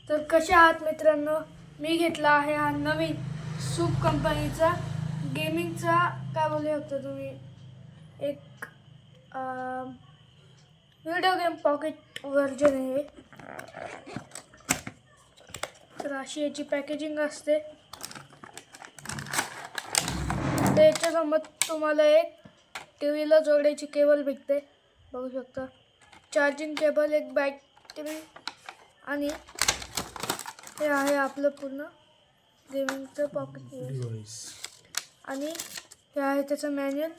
तर कशा आहात मित्रांनो. मी घेतला आहे हा नवीन सूप कंपनीचा गेमिंगचा काय बोलले होतं तुम्ही एक व्हिडिओ गेम पॉकेट व्हर्जन आहे. तर अशी याची पॅकेजिंग असते. तर याच्यासोबत तुम्हाला एक टीव्हीला जोडायची केबल भेटते, बघू शकता. चार्जिंग केबल, एक बॅटरी आणि हे आहे आपलं पूर्ण गेमिंगचं पॉकेट. आणि हे आहे त्याचं मॅन्युअल.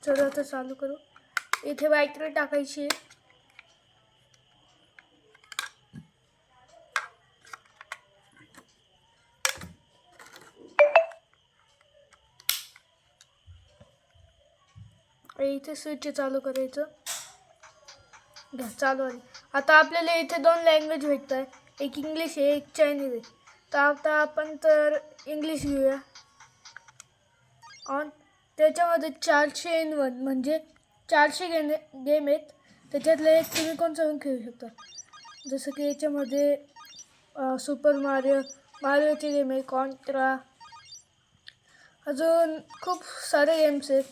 चला आता चालू करू. इथे बॅटरी टाकायची आहे. इथे स्विच चालू करायचं. घ्या, चालू आहे. आता आपल्याला इथे 2 लँग्वेज भेटत आहे, एक इंग्लिश आहे, एक चायनीज आहे. तर आता आपण तर इंग्लिश घेऊया. ऑन. त्याच्यामध्ये 400 in 1 म्हणजे 400 गेम आहेत. त्याच्यातले एक तुम्ही कोणचं पण खेळू शकता. जसं की याच्यामध्ये सुपर मारिओचे गेम आहे, कॉन्ट्रा, अजून खूप सारे गेम्स आहेत.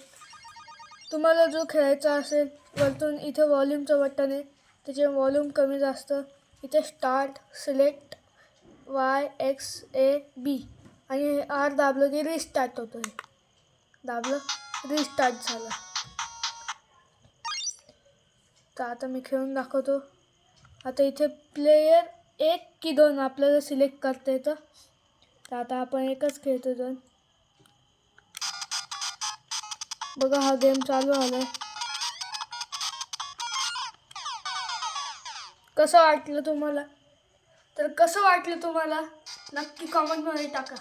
तुम्हाला जो खेळायचा असेल, वरतून इथे व्हॉल्यूमचं बटन आहे, त्याचे व्हॉल्यूम कमी जास्त. इथे स्टार्ट, सिलेक्ट YXAB आणि R दाबलं की रिस्टार्ट होतो. दाबलं, रिस्टार्ट झालं. तर आता मी खेळून दाखवतो. आता इथे प्लेयर 1 की 2 आपल्याला सिलेक्ट करता येतं. तर आता आपण एकच खेळतो 2. बघा, हा गेम चालू झालाय. कसं वाटलं तुम्हाला? तर कसं वाटलं तुम्हाला नक्की कॉमेंटमध्ये टाका.